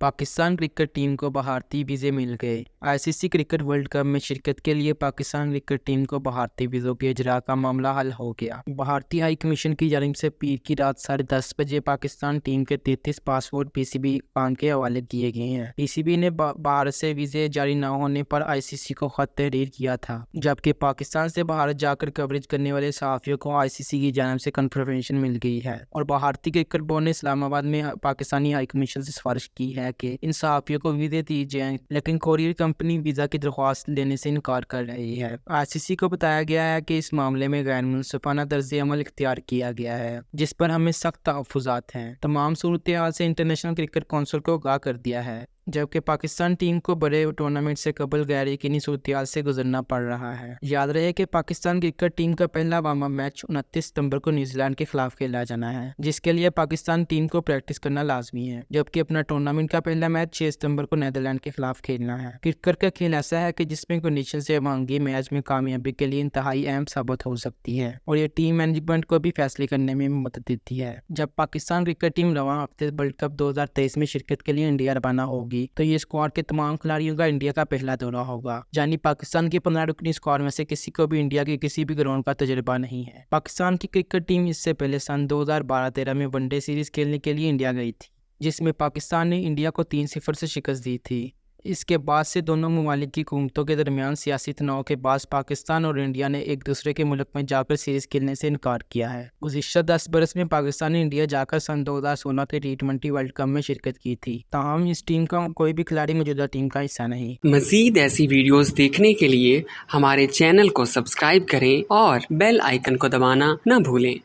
Pakistan cricket team को भारतीय वीजे मिल गए। आईसीसी क्रिकेट वर्ल्ड कप में शिरकत के लिए पाकिस्तान क्रिकेट टीम को भारतीय वीजों के इजरा का मामला हल हो गया। भारतीय हाई कमीशन की जानिब से पीर की रात 10:30 बजे पाकिस्तान टीम के 33 पासपोर्ट पीसीबी खान के हवाले किए गए हैं। पीसीबी ने भारत से वीजे जारी न होने पर आईसीसी को खत तहरीर किया था, जबकि पाकिस्तान से भारत जाकर कवरेज करने वाले सहाफियों को आईसीसी की जानिब से कन्फर्मेशन मिल गई है और भारतीय क्रिकेट बोर्ड ने इस्लामाबाद में पाकिस्तानी हाई कमीशन से सिफारिश की है कि इन सहाफियों को वीजे दी जाएं, लेकिन कोरियर कंपनी वीजा की दरख्वास्त लेने से इनकार कर रही है। आईसीसी को बताया गया है कि इस मामले में गैर मुनसिफाना तर्ज अमल इख्तियार किया गया है, जिस पर हमें सख्त तहफ़्फ़ुज़ात हैं। तमाम सूरत हाल से इंटरनेशनल क्रिकेट काउंसिल को आगाह कर दिया है, जबकि पाकिस्तान टीम को बड़े टूर्नामेंट से कबल गैर यकीनी सूरत से गुजरना पड़ रहा है। याद रहे कि पाकिस्तान क्रिकेट टीम का पहला वार्म अप मैच 29 सितंबर को न्यूजीलैंड के खिलाफ खेला जाना है, जिसके लिए पाकिस्तान टीम को प्रैक्टिस करना लाजमी है, जबकि अपना टूर्नामेंट का पहला मैच 6 सितंबर को नीदरलैंड के खिलाफ खेलना है। क्रिकेट का खेल ऐसा है कि जिसमें कंडीशन से महंगी मैच में कामयाबी के लिए इंतहाई अहम साबित हो सकती है और ये टीम मैनेजमेंट को भी फैसले करने में मदद देती है। जब पाकिस्तान क्रिकेट टीम रवां हफ्ते वर्ल्ड कप 2023 में शिरकत के लिए इंडिया रवाना होगी, तो ये स्क्वाड के तमाम खिलाड़ियों का इंडिया का पहला दौरा होगा। यानी पाकिस्तान की 15 रुकनी स्क्वाड में से किसी को भी इंडिया के किसी भी ग्राउंड का तजुर्बा नहीं है। पाकिस्तान की क्रिकेट टीम इससे पहले सन 2012-13 में वनडे सीरीज खेलने के लिए इंडिया गई थी, जिसमें पाकिस्तान ने इंडिया को 3-0 से शिकस्त दी थी। इसके बाद से दोनों ममालिक की हुकूमतों के दरमियान सियासी तनाव के बाद पाकिस्तान और इंडिया ने एक दूसरे के मुल्क में जाकर सीरीज खेलने से इनकार किया है। गुज़िश्ता 10 बरस में पाकिस्तान ने इंडिया जाकर सन 2016 के T20 वर्ल्ड कप में शिरकत की थी, ताहम इस टीम का कोई भी खिलाड़ी मौजूदा टीम का हिस्सा नहीं। मज़ीद ऐसी वीडियोस देखने के लिए हमारे चैनल को सब्सक्राइब करें और बेल आइकन को दबाना न भूलें।